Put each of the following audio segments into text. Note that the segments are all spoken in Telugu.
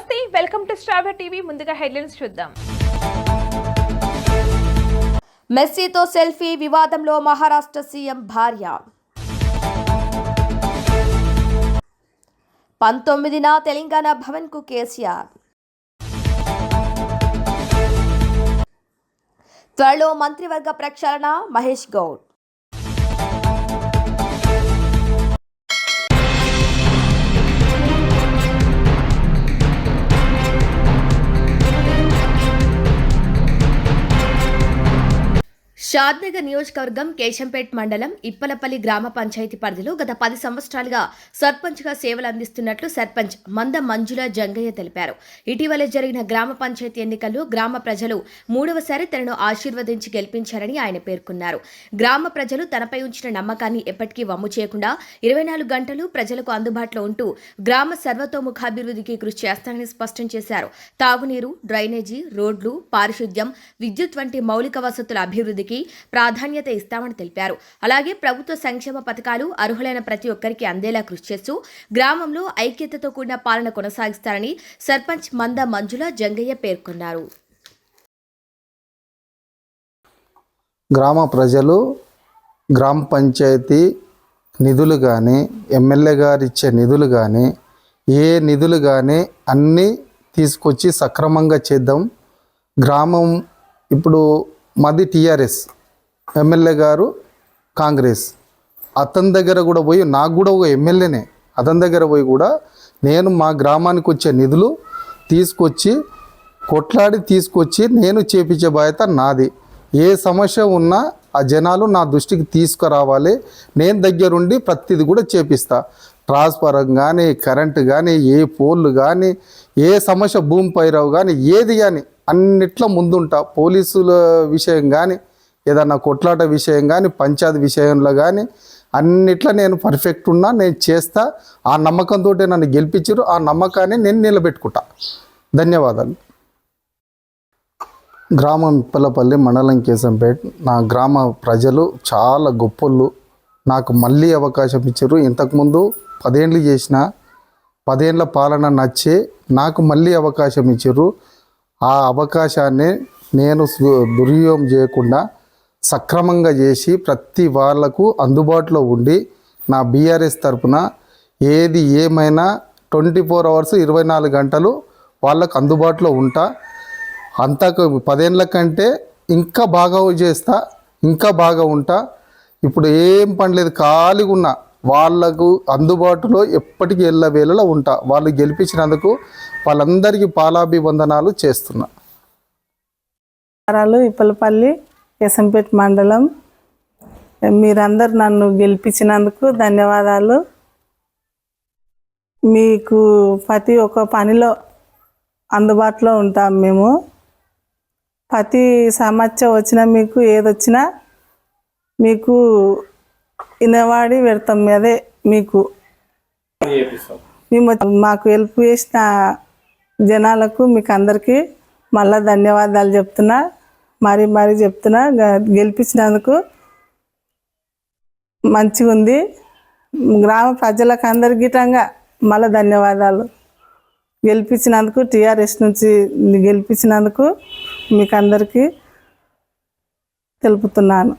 నమస్తే, వెల్కమ్ టు స్టార్ టీవీ. ముందుగా హెడ్లైన్స్ చూద్దాం. మెస్సీతో సెల్ఫీ వివాదంలో మహారాష్ట్ర సీఎం భార్య. 19న తెలంగాణ భవన్కు కేసీఆర్. త్వరలో మంత్రివర్గ ప్రక్షాళన మహేష్ గౌడ్. షాద్నగర్ నియోజకవర్గం కేశంపేట్ మండలం ఇప్పలపల్లి గ్రామ పంచాయతీ పరిధిలో గత 10 సంవత్సరాలుగా సర్పంచ్గా సేవలు అందిస్తున్నట్లు సర్పంచ్ మంద మంజుల జంగయ్య తెలిపారు. ఇటీవలే జరిగిన గ్రామ పంచాయతీ ఎన్నికల్లో గ్రామ ప్రజలు 3వసారి తనను ఆశీర్వదించి గెలిపించారని ఆయన పేర్కొన్నారు. గ్రామ ప్రజలు తనపై ఉంచిన నమ్మకాన్ని ఎప్పటికీ వమ్ము చేయకుండా 24 గంటలు ప్రజలకు అందుబాటులో ఉంటూ గ్రామ సర్వతోముఖాభివృద్ధికి కృషి చేస్తానని స్పష్టం చేశారు. తాగునీరు, డ్రైనేజీ, రోడ్లు, పారిశుద్ధ్యం, విద్యుత్ వంటి మౌలిక వసతుల అభివృద్ధికి ప్రాధాన్యత ఇస్తామని తెలిపారు. అలాగే ప్రభుత్వ సంక్షేమ పథకాలు అర్హులైన ప్రతి ఒక్కరికి అందేలా కృషి చేస్తూ గ్రామంలో ఐక్యతతో కూడిన పాలన కొనసాగిస్తారని సర్పంచ్ మంద మంజుల జంగయ్య పేర్కొన్నారు. గ్రామ ప్రజలు గ్రామ పంచాయతీ నిధులు కానీ, ఎమ్మెల్యే గారు ఇచ్చే నిధులు కానీ, ఏ నిధులు కానీ అన్నీ తీసుకొచ్చి సక్రమంగా చేద్దాం. గ్రామం ఇప్పుడు మాది టీఆర్ఎస్, ఎమ్మెల్యే గారు కాంగ్రెస్. అతని దగ్గర కూడా పోయి, నాకు కూడా ఒక ఎమ్మెల్యేనే, అతని దగ్గర పోయి కూడా నేను మా గ్రామానికి వచ్చే నిధులు తీసుకొచ్చి కొట్లాడి తీసుకొచ్చి నేను చేపించే బాధ్యత నాది. ఏ సమస్య ఉన్నా ఆ జనాలు నా దృష్టికి తీసుకురావాలి. నేను దగ్గరుండి ప్రతిది కూడా చేపిస్తా. ట్రాన్స్ఫారం కానీ, కరెంటు కానీ, ఏ పోల్లు కానీ, ఏ సమస్య భూమి పైరావు కానీ, ఏది కానీ అన్నిట్లో ముందుంటా. పోలీసుల విషయం కానీ, ఏదన్నా కొట్లాట విషయం కానీ, పంచాయతీ విషయంలో కానీ అన్నిట్లో నేను పర్ఫెక్ట్ ఉన్నా, నేను చేస్తా. ఆ నమ్మకంతో నన్ను గెలిపించారు. ఆ నమ్మకాన్ని నేను నిలబెట్టుకుంటా. ధన్యవాదాలు. గ్రామం ఇప్పలపల్లి, మండలం కేశంపేట్. నా గ్రామ ప్రజలు చాలా గొప్పోళ్ళు. నాకు మళ్ళీ అవకాశం ఇచ్చారు. ఇంతకుముందు 10 ఏళ్ళు చేసిన, 10 ఏళ్ళ పాలన నచ్చే నాకు మళ్ళీ అవకాశం ఇచ్చారు. ఆ అవకాశాన్ని నేను దుర్వినియోగం చేయకుండా సక్రమంగా చేసి ప్రతి వాళ్లకు అందుబాటులో ఉండి నా బీఆర్ఎస్ తరఫున ఏది ఏమైనా 24 అవర్స్ 24 గంటలు వాళ్ళకు అందుబాటులో ఉంటా. అంతకు 10 ఏళ్ళ కంటే ఇంకా బాగా చేస్తా, ఇంకా బాగా ఉంటా. ఇప్పుడు ఏం పని లేదు, ఖాళీగా ఉన్నా. వాళ్లకు అందుబాటులో ఎప్పటికీ ఎల్ల వేళలో ఉంటా. వాళ్ళు గెలిపించినందుకు వాళ్ళందరికీ పాలాభివందనాలు చేస్తున్నా. ఇప్పలపల్లి కేశంపేట మండలం. మీరందరూ నన్ను గెలిపించినందుకు ధన్యవాదాలు. మీకు ప్రతి ఒక్క పనిలో అందుబాటులో ఉంటాం మేము. ప్రతి సమస్య వచ్చినా, మీకు ఏదొచ్చినా మీకు ఇనవాడి పెడతాం. అదే మీకు మేము మాకు హెల్ప్ చేసిన జనాలకు మీకు అందరికీ మళ్ళీ ధన్యవాదాలు చెప్తున్నా. మరీ చెప్తున్నా. గెలిపించినందుకు మంచిగా ఉంది. గ్రామ ప్రజలకు అందరి గిటంగా మళ్ళీ ధన్యవాదాలు. గెలిపించినందుకు, టీఆర్ఎస్ నుంచి గెలిపించినందుకు మీకు అందరికీ తెలుపుతున్నాను.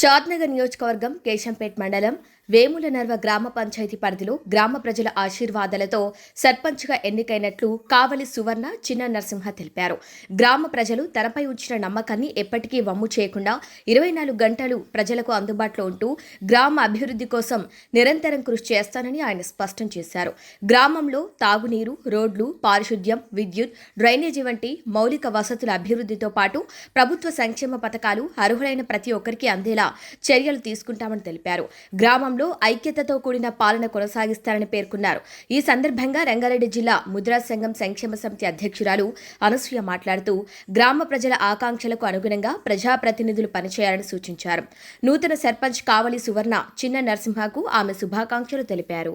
షాద్నగర్ నియోజకవర్గం కేశంపేట్ మండలం వేముల నర్వ గ్రామ పంచాయతీ పరిధిలో గ్రామ ప్రజల ఆశీర్వాదాలతో సర్పంచ్గా ఎన్నికైనట్లు కావలి సువర్ణ చిన్న నరసింహ తెలిపారు. గ్రామ ప్రజలు తనపై ఉంచిన నమ్మకాన్ని ఎప్పటికీ వమ్ము చేయకుండా 24 గంటలు ప్రజలకు అందుబాటులో ఉంటూ గ్రామ అభివృద్ధి కోసం నిరంతరం కృషి చేస్తానని ఆయన స్పష్టం చేశారు. గ్రామంలో తాగునీరు, రోడ్లు, పారిశుద్ధ్యం, విద్యుత్, డ్రైనేజీ వంటి మౌలిక వసతుల అభివృద్ధితో పాటు ప్రభుత్వ సంక్షేమ పథకాలు అర్హులైన ప్రతి ఒక్కరికి అందేలా చర్యలు తీసుకుంటామని తెలిపారు. గ్రామంలో ఐక్యతతో కూడిన పాలన కొనసాగిస్తారని పేర్కొన్నారు. ఈ సందర్భంగా రంగారెడ్డి జిల్లా ముద్రా సంఘం సంక్షేమ సమితి అధ్యక్షురాలు అనసూయ మాట్లాడుతూ గ్రామ ప్రజల ఆకాంక్షలకు అనుగుణంగా ప్రజాప్రతినిధులు పనిచేయాలని సూచించారు. నూతన సర్పంచ్ కావలి సువర్ణ చిన్న నరసింహకు ఆమె శుభాకాంక్షలు తెలిపారు.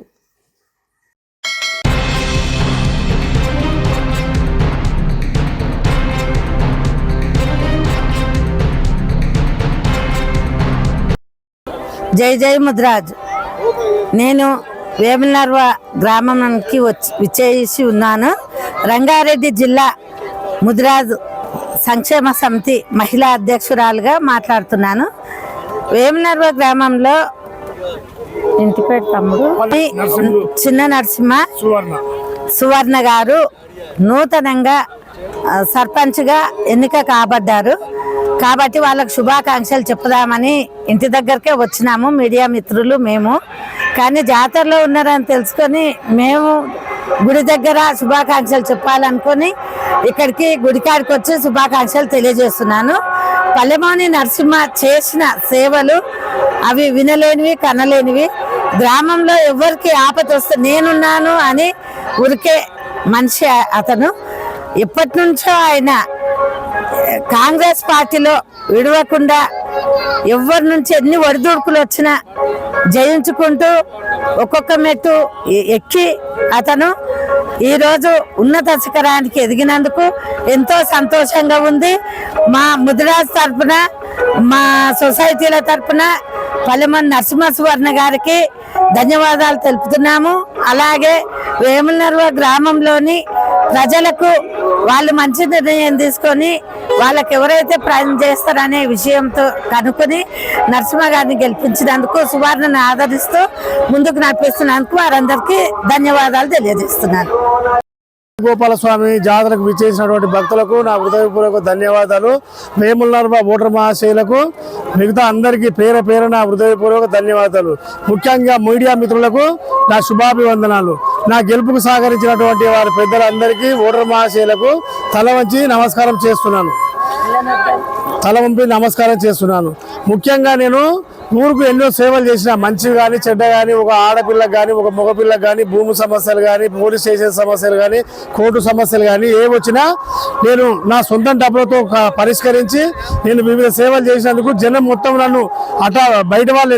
జై జై ముద్రాజ్. నేను వేములనర్వ గ్రామానికి విచ్చేసి ఉన్నాను. రంగారెడ్డి జిల్లా ముద్రాజ్ సంక్షేమ సమితి మహిళా అధ్యక్షురాలుగా మాట్లాడుతున్నాను. వేములనర్వ గ్రామంలో ఇంటి పేరు తమ్ముడు చిన్న నరసింహ సువర్ణ గారు నూతనంగా సర్పంచ్గా ఎన్నిక కాబడ్డారు. కాబట్టి వాళ్ళకు శుభాకాంక్షలు చెప్పుదామని ఇంటి దగ్గరకే వచ్చినాము, మీడియా మిత్రులు మేము. కానీ జాతరలో ఉన్నారని తెలుసుకొని మేము గుడి దగ్గర శుభాకాంక్షలు చెప్పాలనుకొని ఇక్కడికి గుడికాడికి వచ్చి శుభాకాంక్షలు తెలియజేస్తున్నాను. పల్లెమోని నరసింహ చేసిన సేవలు అవి వినలేనివి, కనలేనివి. గ్రామంలో ఎవరికి ఆపద వస్తే నేనున్నాను అని ఉరికే మనిషి అతను. ఎప్పటి నుంచో ఆయన కాంగ్రెస్ పార్టీలో విడవకుండా ఎవరి నుంచి ఎన్ని ఒడిదుడుకులు వచ్చినా జయించుకుంటూ ఒక్కొక్క మెట్టు ఎక్కి అతను ఈరోజు ఉన్నత శిఖరానికి ఎదిగినందుకు ఎంతో సంతోషంగా ఉంది. మా ముదిరాజ్ తరఫున, మా సొసైటీల తరఫున పల్లెమని నరసింహ సువర్ణ గారికి ధన్యవాదాలు తెలుపుతున్నాము. అలాగే వేములనర్వ గ్రామంలోని ప్రజలకు వాళ్ళు మంచి నిర్ణయం తీసుకొని వాళ్ళకి ఎవరైతే ప్రయాణం చేస్తారనే విషయంతో కనుక్కొని నరసింహ గారిని గెలిపించినందుకు, సువర్ణను ఆదరిస్తూ ముందుకు నడిపిస్తున్నందుకు వారందరికీ ధన్యవాదాలు తెలియజేస్తున్నాను. గోపాలస్వామి జాతరకు విచ్చేసినటువంటి భక్తులకు నా హృదయపూర్వక ధన్యవాదాలు. వేములనర్వ ఓటర్ మహాశయులకు, మిగతా అందరికీ పేరున హృదయపూర్వక ధన్యవాదాలు. ముఖ్యంగా మీడియా మిత్రులకు నా శుభాభివందనాలు. నా గెలుపుకు సహకరించినటువంటి వారి పెద్దలందరికీ, ఓటర్ మహాశయులకు తల వంపి నమస్కారం చేస్తున్నాను. ముఖ్యంగా నేను ఊరుకు ఎన్నో సేవలు చేసిన, మంచి కానీ చెడ్డ కానీ, ఒక ఆడపిల్లకు కానీ ఒక మగపిల్లకు కానీ, భూమి సమస్యలు కానీ, పోలీస్ స్టేషన్ సమస్యలు కానీ, కోర్టు సమస్యలు కానీ ఏ వచ్చినా నేను నా సొంత డబ్బులతో పరిష్కరించి నేను వివిధ సేవలు చేసినందుకు జనం మొత్తం నన్ను బయట వాళ్ళు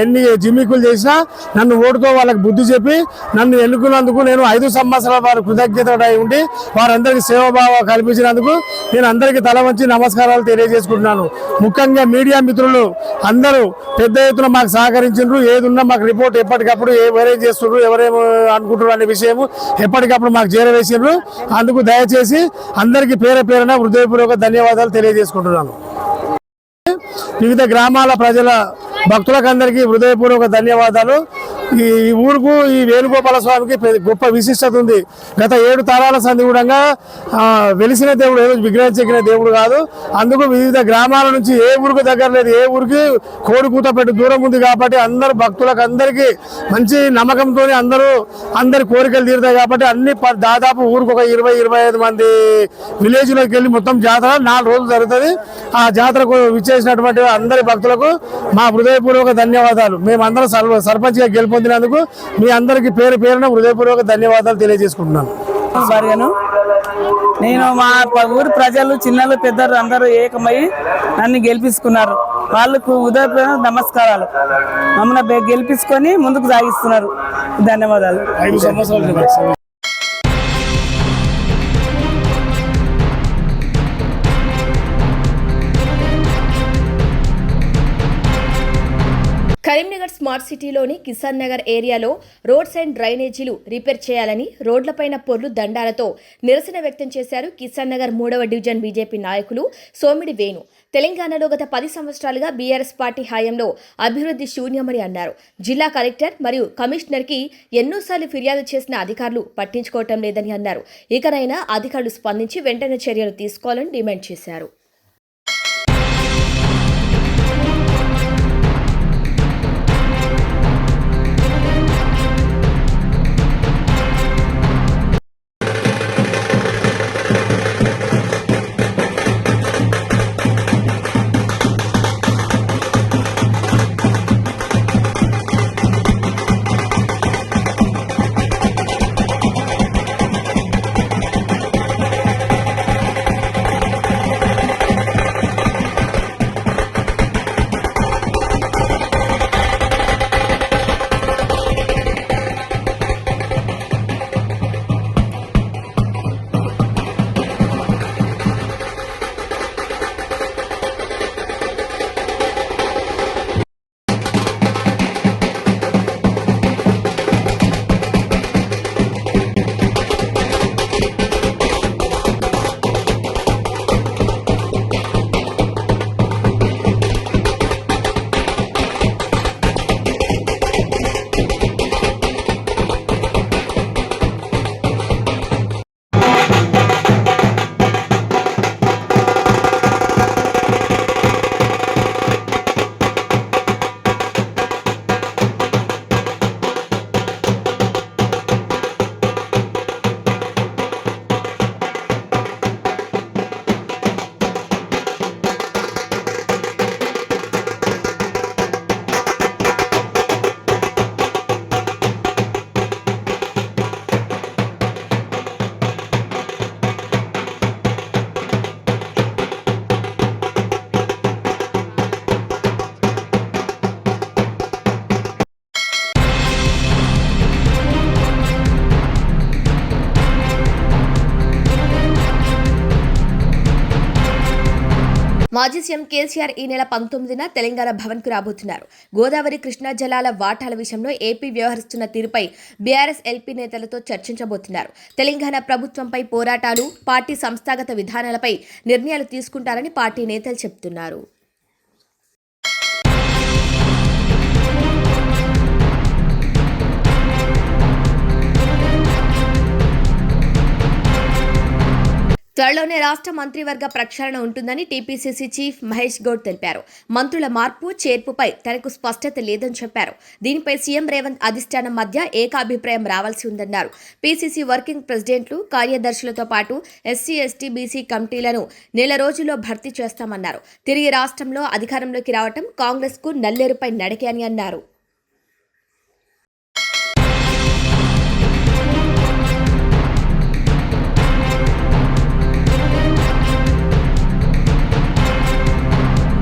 ఎన్ని జిమ్మికులు చేసినా నన్ను ఓటుతో వాళ్ళకి బుద్ధి చెప్పి నన్ను ఎన్నుకున్నందుకు నేను 5 సంవత్సరాల వారు కృతజ్ఞతడై ఉండి వారందరికీ సేవాభావం కల్పించినందుకు నేను అందరికీ తల వంచి నమస్కారాలు తెలియజేసుకుంటున్నాను. ముఖ్యంగా మీడియా మిత్రులు అందరూ పెద్ద ఎత్తున మాకు సహకరించారు. ఏదున్నా మాకు రిపోర్ట్ ఎప్పటికప్పుడు ఎవరేం చేస్తున్నారు, ఎవరేమో అనుకుంటున్నారు అనే విషయం ఎప్పటికప్పుడు మాకు చేరవేసారు. అందుకు దయచేసి అందరికీ పేరున హృదయపూర్వక ధన్యవాదాలు తెలియజేసుకుంటున్నాను. వివిధ గ్రామాల ప్రజల భక్తులకు అందరికీ హృదయపూర్వక ధన్యవాదాలు. ఈ ఊరుకు ఈ వేణుగోపాల స్వామికి గొప్ప విశిష్టత ఉంది. గత 7 తరాల సంధి కూడా వెలిసిన దేవుడు, ఏదో విగ్రహం చెక్కిన దేవుడు కాదు. అందుకు వివిధ గ్రామాల నుంచి ఏ ఊరికి దగ్గర లేదు, ఏ ఊరికి కోడి కూత పెట్టి దూరం ఉంది. కాబట్టి అందరు భక్తులకు అందరికీ మంచి నమ్మకంతో అందరి కోరికలు తీరుతాయి. కాబట్టి అన్ని దాదాపు ఊరికి ఒక 20-25 మంది విలేజ్లోకి వెళ్ళి మొత్తం జాతర 4 రోజులు జరుగుతుంది. ఆ జాతరకు విచ్చేసినటువంటి అందరి భక్తులకు మా హృదయపూర్వక ధన్యవాదాలు. మేమందరం సర్పంచ్గా గెలుపొందినందుకు మీ అందరికీ పేరున హృదయపూర్వక ధన్యవాదాలు తెలియజేసుకుంటున్నాను. నేను మా ఊరు ప్రజలు, చిన్నలు, పెద్దలు అందరూ ఏకమై నన్ను గెలిపించుకున్నారు. వాళ్ళకు ఉదయపూర్వక నమస్కారాలు. మమ్మల్ని గెలిపించుకొని ముందుకు సాగిస్తున్నారు. ధన్యవాదాలు. 5 సంవత్సరాలు కరీంనగర్ స్మార్ట్ సిటీలోని కిసాన్ నగర్ ఏరియాలో రోడ్స్ అండ్ డ్రైనేజీలు రిపేర్ చేయాలని రోడ్లపైన పొర్లు దండాలతో నిరసన వ్యక్తం చేశారు కిసాన్ నగర్ 3వ డివిజన్ బీజేపీ నాయకులు సోమిడి వేణు. తెలంగాణలో గత 10 సంవత్సరాలుగా బీఆర్ఎస్ పార్టీ హయాంలో అభివృద్ధి శూన్యమని అన్నారు. జిల్లా కలెక్టర్ మరియు కమిషనర్కి ఎన్నోసార్లు ఫిర్యాదు చేసిన అధికారులు పట్టించుకోవటం లేదని అన్నారు. ఇకనైనా అధికారులు స్పందించి వెంటనే చర్యలు తీసుకోవాలని డిమాండ్ చేశారు. మాజీ సీఎం కేసీఆర్ ఈ నెల 19న తెలంగాణ భవన్కు రాబోతున్నారు. గోదావరి కృష్ణా జలాల వాటాల విషయంలో ఏపీ వ్యవహరిస్తున్న తీరుపై బీఆర్ఎస్ ఎల్పీ నేతలతో చర్చించబోతున్నారు. తెలంగాణ ప్రభుత్వంపై పోరాటాలు, పార్టీ సంస్థాగత విధానాలపై నిర్ణయాలు తీసుకుంటారని పార్టీ నేతలు చెబుతున్నారు. త్వరలోనే రాష్ట్ర మంత్రివర్గ ప్రక్షాళన ఉంటుందని టీపీసీసీ చీఫ్ మహేష్ గౌడ్ తెలిపారు. మంత్రుల మార్పు చేర్పుపై తనకు స్పష్టత లేదని చెప్పారు. దీనిపై సీఎం రేవంత్ అధిష్టానం మధ్య ఏకాభిప్రాయం రావాల్సి ఉందన్నారు. పీసీసీ వర్కింగ్ ప్రెసిడెంట్లు, కార్యదర్శులతో పాటు ఎస్సీ, ఎస్టీ, బీసీ కమిటీలను నెల రోజుల్లో భర్తీ చేస్తామన్నారు. తిరిగి రాష్ట్రంలో అధికారంలోకి రావటం కాంగ్రెస్కు నల్లేరుపై నడకే అని అన్నారు.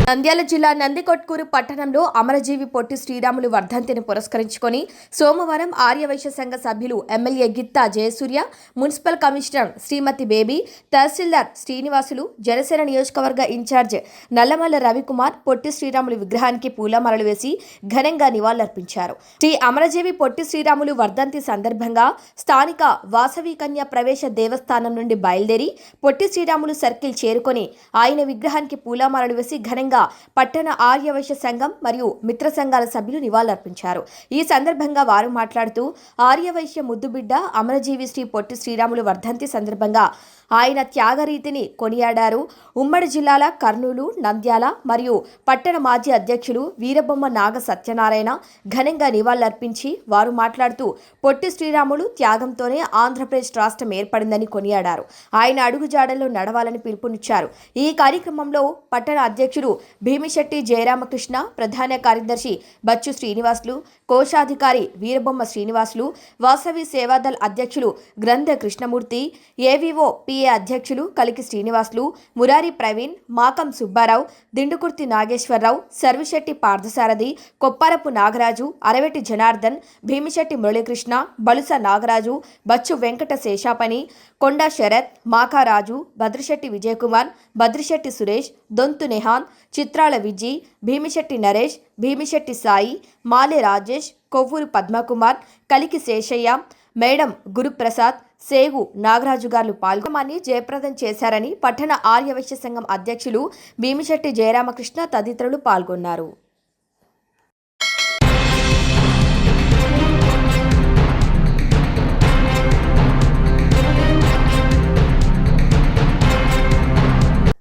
నంద్యాల జిల్లా నందికొట్కూరు పట్టణంలో అమరజీవి పొట్టి శ్రీరాములు వర్ధంతిని పురస్కరించుకొని సోమవారం ఆర్యవైశ్య సంఘ సభ్యులు MLA Gitta Jayasurya, municipal commissioner Shrimati Baby, tahsildar Srinivasulu, Janasena నియోజకవర్గ ఇన్ఛార్జ్ నల్లమల్ల రవికుమార్ పొట్టి శ్రీరాములు విగ్రహానికి పూలమాలలు వేసి ఘనంగా నివాళులర్పించారు. శ్రీ అమరజీవి పొట్టి శ్రీరాములు వర్ధంతి సందర్భంగా స్థానిక వాసవి కన్య ప్రవేశ దేవస్థానం నుండి బయలుదేరి పొట్టి శ్రీరాములు సర్కిల్ చేరుకొని ఆయన విగ్రహానికి పూలమాలలు వేసి ఘనంగా పట్టణ ఆర్యవైశ్య సంఘం మరియు మిత్ర సంఘాల సభ్యులు నివాళులర్పించారు. ఈ సందర్భంగా వారు మాట్లాడుతూ ఆర్యవైశ్య ముద్దుబిడ్డ అమరజీవి శ్రీ పొట్టి శ్రీరాములు వర్ధంతి సందర్భంగా ఆయన త్యాగరీతిని కొనియాడారు. ఉమ్మడి జిల్లాల కర్నూలు, నంద్యాల మరియు పట్టణ మాజీ అధ్యక్షులు వీరబొమ్మ నాగ సత్యనారాయణ ఘనంగా నివాళులర్పించి వారు మాట్లాడుతూ పొట్టి శ్రీరాములు త్యాగంతోనే ఆంధ్రప్రదేశ్ రాష్ట్రం ఏర్పడిందని కొనియాడారు. ఆయన అడుగుజాడల్లో నడవాలని పిలుపునిచ్చారు. ఈ కార్యక్రమంలో పట్టణ అధ్యక్షుడు భీమిశెట్టి జయరామకృష్ణ, ప్రధాన కార్యదర్శి బచ్చు శ్రీనివాసులు, కోశాధికారి వీరబొమ్మ శ్రీనివాసులు, వాసవి సేవాదల్ అధ్యక్షులు గ్రంథ కృష్ణమూర్తి, ఏవీఓ పిఏ అధ్యక్షులు కలికి శ్రీనివాసులు, మురారి ప్రవీణ్, మాకం సుబ్బారావు, దిండుకుర్తి నాగేశ్వరరావు, సర్విశెట్టి పార్థసారథి, కొప్పారపు నాగరాజు, అరవెట్టి జనార్దన్, భీమిశెట్టి మురళీకృష్ణ, బలుస నాగరాజు, బచ్చు వెంకట శేషాపని, కొండ శరత్, మాకారాజు, భద్రశెట్టి విజయకుమార్, భద్రశెట్టి సురేష్, దొంతు నెహాన్, చిత్రాల విజి, భీమిశెట్టి నరేష్, భీమిశెట్టి సాయి, మాలే రాజేష్, కొవ్వూరు పద్మకుమార్, కలికి శేషయ్య, మేడం గురుప్రసాద్, సేగు నాగరాజు గారు పాల్గొని జయప్రదం చేశారని పట్టణ ఆర్యవైశ్య సంఘం అధ్యక్షులు భీమిశెట్టి జయరామకృష్ణ తదితరులు పాల్గొన్నారు.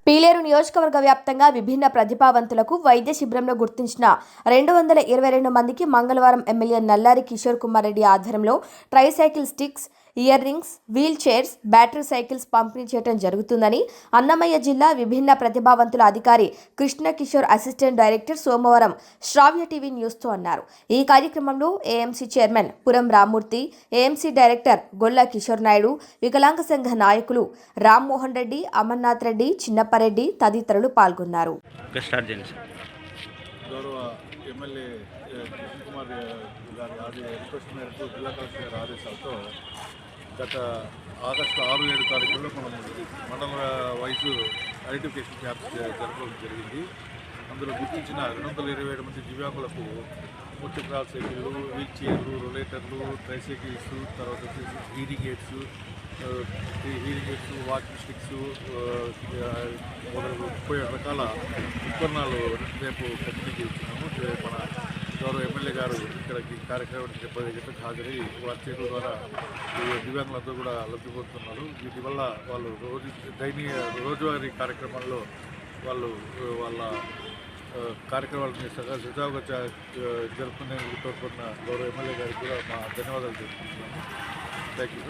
పీలేరు నియోజకవర్గ వ్యాప్తంగా విభిన్న ప్రతిభావంతులకు వైద్య శిబిరంలో గుర్తించిన 222 మందికి మంగళవారం ఎమ్మెల్యే నల్లారి కిషోర్ కుమార్ రెడ్డి ఆధ్వర్యంలో tricycle sticks, ear rings, wheel chairs, battery cycles పంపిణీ చేయడం జరుగుతుందని అన్నమయ్య జిల్లా విభిన్న ప్రతిభావంతుల అధికారి కృష్ణ కిషోర్ అసిస్టెంట్ డైరెక్టర్ సోమవారం శ్రావ్య టీవీ న్యూస్తో అన్నారు. ఈ కార్యక్రమంలో ఏఎంసీ చైర్మన్ పురం రామ్మూర్తి, ఏఎంసీ డైరెక్టర్ గొల్ల కిషోర్ నాయుడు, వికలాంగ సంఘ నాయకులు రామ్మోహన్ రెడ్డి, అమర్నాథ్ రెడ్డి, చిన్నప్పరెడ్డి తదితరులు పాల్గొన్నారు. గౌరవ ఎమ్మెల్యే కుమార్ గారి రిక్వెస్ట్ మేరకు జిల్లా కలెక్టర్ గారి ఆదేశాలతో గత ఆగస్టు 6-7 తారీఖుల్లో మనం మండల వైజ్ ఐడెంటిఫికేషన్ క్యాంప్స్ జరపడం జరిగింది. అందులో గుర్తించిన 227 మంది దివ్యాంగులకు మోటోక్రాస్ సైకిళ్ళు, వీల్ చైర్లు, రొలేటర్లు, ట్రైసైకిల్స్, తర్వాత వచ్చేసి హీరింగ్ ఎయిడ్స్, వాకింగ్ స్టిక్స్ మొదలు 37 రకాల ఉపకరణాలు రేపు పంపిణీ చేస్తున్నాము. మన గౌరవ ఎమ్మెల్యే గారు ఇక్కడికి కార్యక్రమానికి చెప్పడం హాజరై వారి చేతుల ద్వారా దివ్యాంగులందరూ కూడా లబ్ధి పొందుతున్నారు. వీటి వల్ల వాళ్ళు రోజువారీ కార్యక్రమాల్లో వాళ్ళు వాళ్ళ కార్యక్రమాలని సజావుగా జరుపుకునేందుకు తోడ్పడిన గౌరవ ఎమ్మెల్యే గారికి కూడా మా ధన్యవాదాలు తెలుపుతున్నాము. Thank you.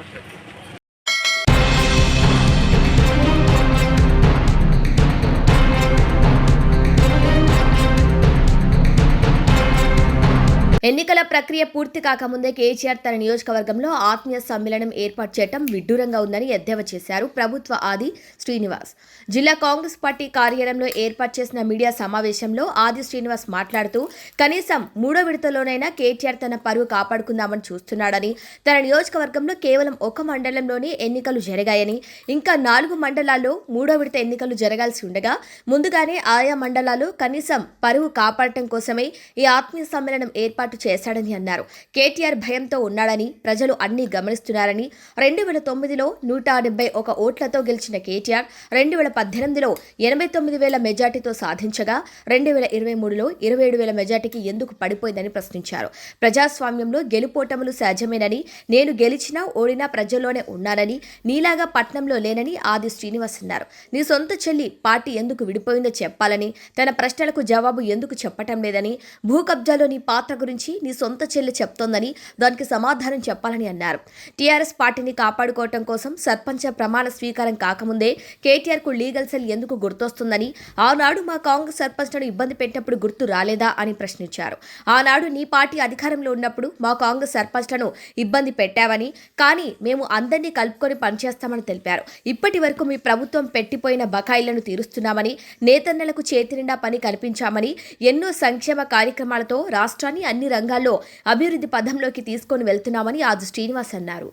ఎన్నికల ప్రక్రియ పూర్తి కాకముందే కేసీఆర్ తన నియోజకవర్గంలో ఆత్మీయ సమ్మేళనం ఏర్పాటు చేయడం విడ్డూరంగా ఉందని ఎద్దేవా చేశారు ప్రభుత్వ ఆది శ్రీనివాస్. జిల్లా కాంగ్రెస్ పార్టీ కార్యాలయంలో ఏర్పాటు చేసిన మీడియా సమావేశంలో ఆది శ్రీనివాస్ మాట్లాడుతూ కనీసం 3వ విడతలోనైనా కేటీఆర్ తన పరువు కాపాడుకుందామని చూస్తున్నాడని, తన నియోజకవర్గంలో కేవలం ఒక మండలంలోనే ఎన్నికలు జరిగాయని, ఇంకా 4 మండలాల్లో 3వ విడత ఎన్నికలు జరగాల్సి ఉండగా ముందుగానే ఆయా మండలాల్లో కనీసం పరువు కాపాడటం కోసమే ఈ ఆత్మీయ సమ్మేళనం ఏర్పాటు చేశాడని అన్నారు. కేటీఆర్ భయంతో ఉన్నాడని, ప్రజలు అన్ని గమనిస్తున్నారని, 2009లో 171 ఓట్లతో గెలిచిన కేటీఆర్ 2018లో 89,000 మెజార్టీతో సాధించగా 2023లో 27,000 మెజార్టీకి ఎందుకు పడిపోయిందని ప్రశ్నించారు. ప్రజాస్వామ్యంలో గెలుపోటములు సహజమేనని, నేను గెలిచినా ఓడినా ప్రజల్లోనే ఉన్నానని, నీలాగా పట్నంలో లేనని ఆది శ్రీనివాస్ అన్నారు. నీ సొంత చెల్లి పార్టీ ఎందుకు విడిపోయిందో చెప్పాలని, తన ప్రశ్నలకు జవాబు ఎందుకు చెప్పటం లేదని, భూ కబ్జాలో నీ పాత్ర గురించి నీ సొంత చెల్లి చెప్తోందని దానికి సమాధానం చెప్పాలని అన్నారు. టీఆర్ఎస్ పార్టీని కాపాడుకోవటం కోసం సర్పంచ్ ప్రమాణ స్వీకారం కాకముందే కేటీఆర్ కు లీగల్ సెల్ ఎందుకు గుర్తొస్తుందని, ఆనాడు మా కాంగ్రెస్ సర్పంచ్లను ఇబ్బంది పెట్టినప్పుడు గుర్తు రాలేదా అని ప్రశ్నించారు. ఆనాడు నీ పార్టీ అధికారంలో ఉన్నప్పుడు మా కాంగ్రెస్ సర్పంచ్లను ఇబ్బంది పెట్టావని, కానీ మేము అందరినీ కలుపుకొని పనిచేస్తామని తెలిపారు. ఇప్పటి వరకు మీ ప్రభుత్వం పెట్టిపోయిన బకాయిలను తీరుస్తున్నామని, నేతన్నలకు చేతి నిండా పని కల్పించామని, ఎన్నో సంక్షేమ కార్యక్రమాలతో రాష్ట్రాన్ని అన్ని రంగాల్లో అభివృద్ధి పథంలోకి తీసుకొని వెళ్తున్నామని ఆది శ్రీనివాస్ అన్నారు.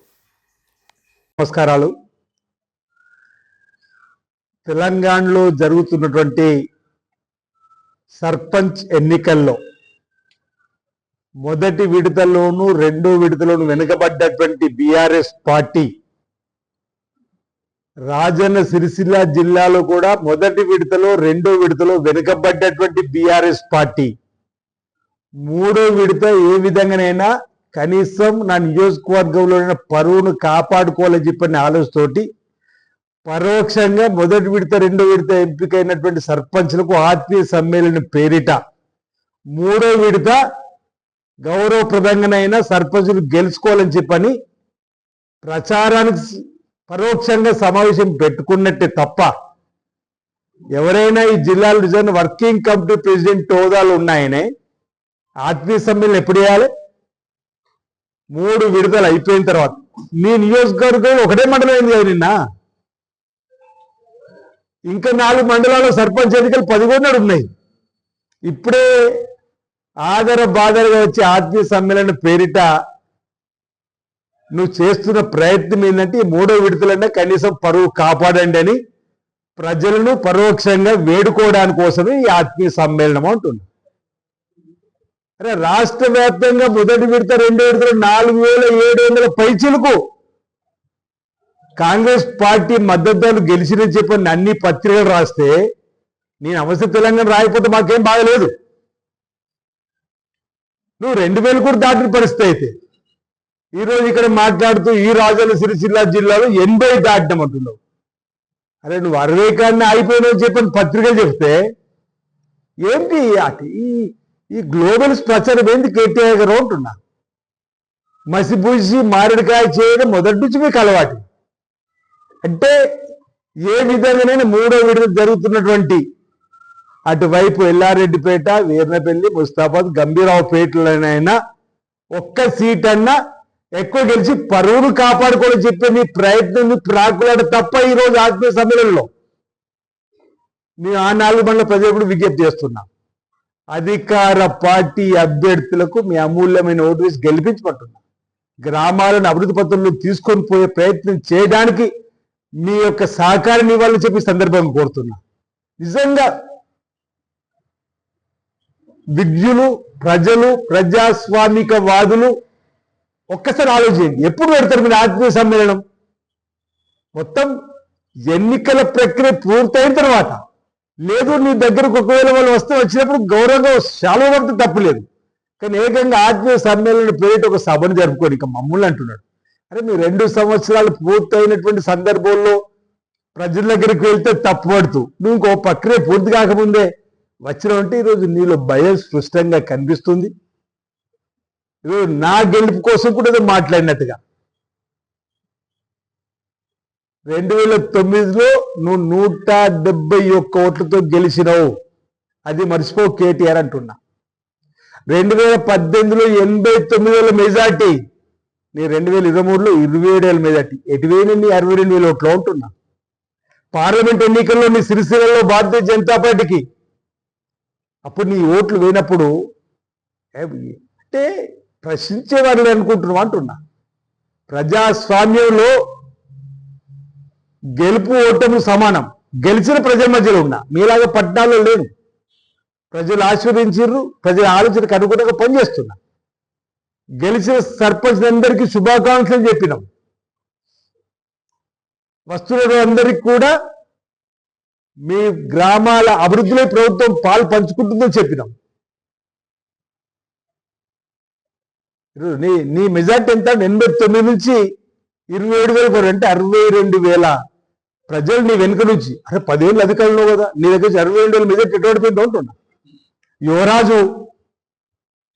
నమస్కారాలు. తెలంగాణలో జరుగుతున్నటువంటి సర్పంచ్ ఎన్నికల్లో మొదటి విడతలోనూ 2వ విడతలోనూ వెనుకబడ్డటువంటి బీఆర్ఎస్ పార్టీ రాజన్న సిరిసిల్ల జిల్లాలో కూడా మొదటి విడతలో 2వ విడతలో వెనుకబడ్డటువంటి బీఆర్ఎస్ పార్టీ 3వ విడత ఏ విధంగానైనా కనీసం నా నియోజకవర్గంలో పరువును కాపాడుకోవాలని చెప్పిన ఆలోచనతోటి పరోక్షంగా మొదటి విడత 2వ విడత ఎంపికైనటువంటి సర్పంచ్లకు ఆత్మీయ సమ్మేళనం పేరిట 3వ విడత గౌరవప్రదంగానైనా సర్పంచులు గెలుచుకోవాలని చెప్పని ప్రచారానికి పరోక్షంగా సమావేశం పెట్టుకున్నట్టే తప్ప ఎవరైనా ఈ జిల్లాలో నిజంగా వర్కింగ్ కమిటీ ప్రెసిడెంట్ హోదాలు ఉన్నాయనే ఆత్మీయ సమ్మేళనం ఎప్పుడు చేయాలి? 3 విడతలు అయిపోయిన తర్వాత. నీ నియోజకవర్గం ఒకటే మండలం అయింది కదా నిన్న, ఇంకా 4 మండలాల్లో సర్పంచ్ ఎన్నికలు 11 ఉన్నాయి. ఇప్పుడే ఆదర బాదరగా వచ్చే ఆత్మీయ సమ్మేళనం పేరిట నువ్వు చేస్తున్న ప్రయత్నం ఏంటంటే 3వ విడతలన్నా కనీసం పరువు కాపాడండి అని ప్రజలను పరోక్షంగా వేడుకోవడానికి కోసమే ఈ ఆత్మీయ సమ్మేళనం అంటుంది. అరే రాష్ట్ర వ్యాప్తంగా మొదటి విడత 2వ విడతలు 4,700 పైచిలకు కాంగ్రెస్ పార్టీ మద్దతుదారులు గెలిచినని చెప్పని అన్ని పత్రికలు రాస్తే నేను అవసరం తెలంగాణ రాయకపోతే మాకేం బాగలేదు. నువ్వు 2,000 కూడా దాటిన పరిస్థితి అయితే ఈరోజు ఇక్కడ మాట్లాడుతూ ఈ రాజన్న సిరిసిల్ల జిల్లాలో 80 దాటినం అంటున్నావు. అరే నువ్వు 60 కాడిని అయిపోయినావు చెప్పని పత్రికలు చెప్తే ఏంటి అటు ఈ గ్లోబల్ ప్రచారం ఏంటి కేటీఆర్ గారు అంటున్నా. మసిపూసి మామిడికాయ చేయడం మొదటి నుంచి మీకు అలవాటు. అంటే ఏ విధంగానైనా 3వ విడత జరుగుతున్నటువంటి అటువైపు ఎల్లారెడ్డిపేట, వీర్నపల్లి, ముస్తాబాద్, గంభీరావుపేటలోనైనా ఒక్క సీట్ అన్నా ఎక్కువ గెలిచి పరువును కాపాడుకోవాలని చెప్పే నీ ప్రయత్నం ప్రాకులాడ తప్ప ఈరోజు ఆత్మీయ సమ్మేళనంలో నేను ఆ 4 మండల ప్రజలకు విజ్ఞప్తి చేస్తున్నా. అధికార పార్టీ అభ్యర్థులకు మీ అమూల్యమైన ఓటు వేసి గెలిపించమంటున్నా. గ్రామాలను అభివృద్ధి పత్రంలో తీసుకొని పోయే ప్రయత్నం చేయడానికి మీ యొక్క సహకారాన్ని ఇవ్వాలని చెప్పి సందర్భంగా కోరుతున్నా. నిజంగా విజ్ఞులు, ప్రజలు, ప్రజాస్వామిక వాదులు ఒక్కసారి ఆలోచించండి. ఎప్పుడు పెడతారు మీరు ఆత్మీయ సమ్మేళనం? మొత్తం ఎన్నికల ప్రక్రియ పూర్తయిన తర్వాత. లేదు నీ దగ్గరకు ఒకవేళ వాళ్ళు వచ్చినప్పుడు గౌరవంగా శాలువ పడితే తప్పులేదు, కానీ ఏకంగా ఆత్మీయ సమ్మేళనం పేరిట ఒక సభను జరుపుకోండి. ఇక మమ్మల్ని అంటున్నాడు. అరే మీరు 2 సంవత్సరాలు పూర్తయినటువంటి సందర్భంలో ప్రజల దగ్గరికి వెళ్తే తప్పుపడుతూ నువ్వు ఇంకో ప్రక్రియ పూర్తి కాకముందే వచ్చినావంటే ఈరోజు నీలో భయం స్పష్టంగా కనిపిస్తుంది. ఈరోజు నా గెలుపు కోసం కూడా ఏదో మాట్లాడినట్టుగా 2009లో నువ్వు 171 ఓట్లతో గెలిచినావు, అది మర్చిపో కేటీఆర్ అంటున్నా. 2018లో 89,000 మెజార్టీ, నీ 2023లో 27,000 మెజార్టీ. ఎటువైనా నీ 62,000 ఓట్లు ఉంటున్నా. పార్లమెంట్ ఎన్నికల్లో నీ సిరిసిల్లలో భారతీయ జనతా పార్టీకి అప్పుడు నీ ఓట్లు వేయినప్పుడు అంటే ప్రశ్నించేవాళ్ళు అనుకుంటున్నావు అంటున్నా. ప్రజాస్వామ్యంలో గెలుపు ఓటము సమానం. గెలిచిన ప్రజల మధ్యలో ఉన్నా, మీలాగా పట్టణాల్లో లేను. ప్రజలు ఆశీర్వదించారు, ప్రజల ఆలోచనకు అనుగుణంగా పనిచేస్తున్నా. గెలిచిన సర్పంచ్ అందరికీ శుభాకాంక్షలు చెప్పినాం. వస్తున్న అందరికీ కూడా మీ గ్రామాల అభివృద్ధిలో ప్రభుత్వం పాలు పంచుకుంటుందని చెప్పినాం. నీ మెజార్టీ ఎంత? 89 నుంచి 27,000 అంటే 62,000 ప్రజలు నీ వెనుక నుంచి. అరే 10 ఏళ్ళు అధికారంలో కదా, నీ దగ్గర 62,000 మెజార్టీ ఎటువంటి ఉంటున్నా. యువరాజు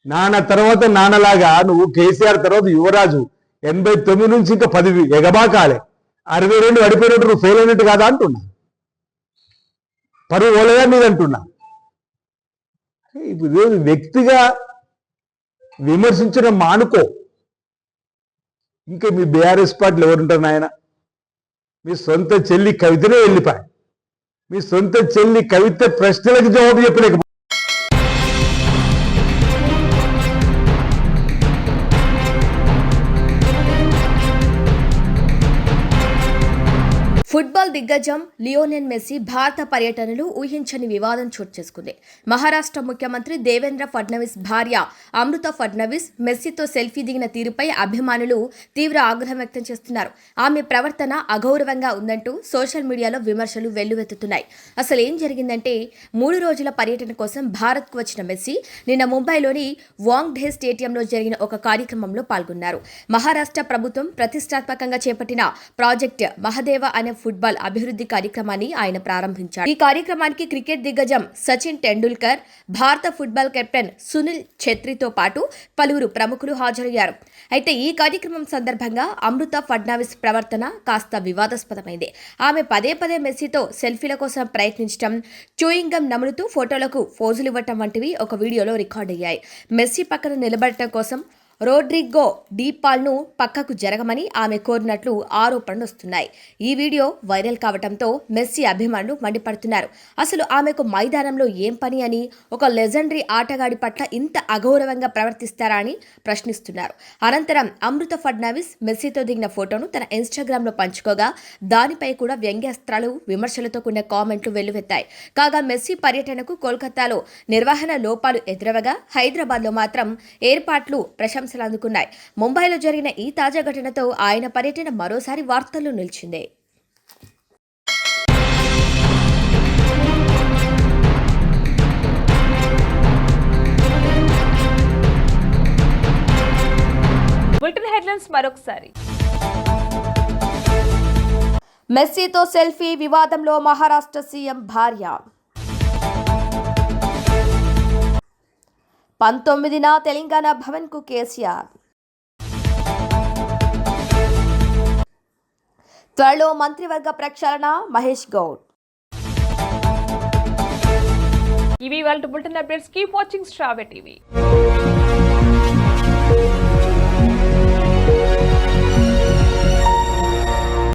నాన్న తర్వాత నాన్నలాగా నువ్వు కేసీఆర్ తర్వాత యువరాజు 89 నుంచి ఇంకా 10 ఎగబాకాలే. 62 అడిపోయినట్టు నువ్వు ఫెయిల్ అయినట్టు కాదా అంటున్నా. పరువు ఓలగా నీదంటున్నా. ఇప్పుడు వ్యక్తిగా విమర్శించడం మానుకో. ఇంకా మీ బీఆర్ఎస్ పార్టీలు ఎవరుంటారు ఆయన? మీ సొంత చెల్లి కవితనే వెళ్ళిపోయి, మీ సొంత చెల్లి కవిత ప్రశ్నలకు జవాబు చెప్పలేక. ఫుట్బాల్ దిగ్గజం లియోనెల్ మెస్సీ భారత పర్యటనలో ఊహించని వివాదం చోటు చేసుకుంది. మహారాష్ట్ర ముఖ్యమంత్రి దేవేంద్ర ఫడ్నవీస్ భార్య అమృత ఫడ్నవీస్ మెస్సీతో సెల్ఫీ దిగిన తీరుపై అభిమానులు తీవ్ర ఆగ్రహం వ్యక్తం చేస్తున్నారు. ఆమె ప్రవర్తన అగౌరవంగా ఉందంటూ సోషల్ మీడియాలో విమర్శలు వెల్లువెత్తుతున్నాయి. అసలు ఏం జరిగిందంటే 3 రోజుల పర్యటన కోసం భారత్కు వచ్చిన మెస్సీ నిన్న ముంబైలోని వాంగ్డే స్టేడియంలో జరిగిన ఒక కార్యక్రమంలో పాల్గొన్నారు. మహారాష్ట్ర ప్రభుత్వం ప్రతిష్టాత్మకంగా చేపట్టిన ప్రాజెక్ట్ మహదేవ అనే ఫుట్బాల్ అభివృద్ధి కార్యక్రమాన్ని ఆయన ప్రారంభించారు. ఈ కార్యక్రమానికి క్రికెట్ దిగ్గజం సచిన్ టెండూల్కర్, భారత ఫుట్బాల్ కెప్టెన్ సునీల్ ఛెత్రీతో పాటు పలువురు ప్రముఖులు హాజరయ్యారు. అయితే ఈ కార్యక్రమం సందర్భంగా అమృత ఫడ్నవీస్ ప్రవర్తన కాస్త వివాదాస్పదమైంది. ఆమె పదే మెస్సీతో సెల్ఫీల కోసం ప్రయత్నించడం, చూయింగ్ గమ్ నములుతూ ఫోటోలకు ఫోజులు ఇవ్వటం వంటివి ఒక వీడియోలో రికార్డయ్యాయి. మెస్సీ పక్కన నిలబడటం కోసం రోడ్రిగో డి పాల్ను పక్కకు జరగమని ఆమె కోరినట్లు ఆరోపణలు వస్తున్నాయి. ఈ వీడియో వైరల్ కావడంతో మెస్సీ అభిమానులు మండిపడుతున్నారు. అసలు ఆమెకు మైదానంలో ఏం పని అని, ఒక లెజెండరీ ఆటగాడి పట్ల ఇంత అగౌరవంగా ప్రవర్తిస్తారా అని ప్రశ్నిస్తున్నారు. అనంతరం అమృత ఫడ్నవీస్ మెస్సీతో దిగిన ఫోటోను తన ఇన్స్టాగ్రామ్లో పంచుకోగా దానిపై కూడా వ్యంగ్యాస్త్రాలు, విమర్శలతో కూడిన కామెంట్లు వెల్లువెత్తాయి. కాగా మెస్సీ పర్యటనకు కోల్కతాలో నిర్వహణ లోపాలు ఎదురవగా హైదరాబాద్లో మాత్రం ఏర్పాట్లు ప్రశంసలు అందుకున్నాయి. ముంబైలో జరిగిన ఈ తాజా ఘటనతో ఆయన పర్యటన మరోసారి వార్తల్లో నిలిచింది. బులెటిన్ హెడ్లైన్స్ మరొకసారి. మెస్సీతో సెల్ఫీ వివాదంలో మహారాష్ట్ర సీఎం భార్య. 19న తెలంగాణ భవన్కు కేసీఆర్. త్వరలో మంత్రివర్గ ప్రక్షాళన మహేష్ గౌడ్. ఇవి వాళ్ళ బులెటిన్ అప్డేట్స్. కీప్ వాచింగ్ స్ట్రాబె టీవీ.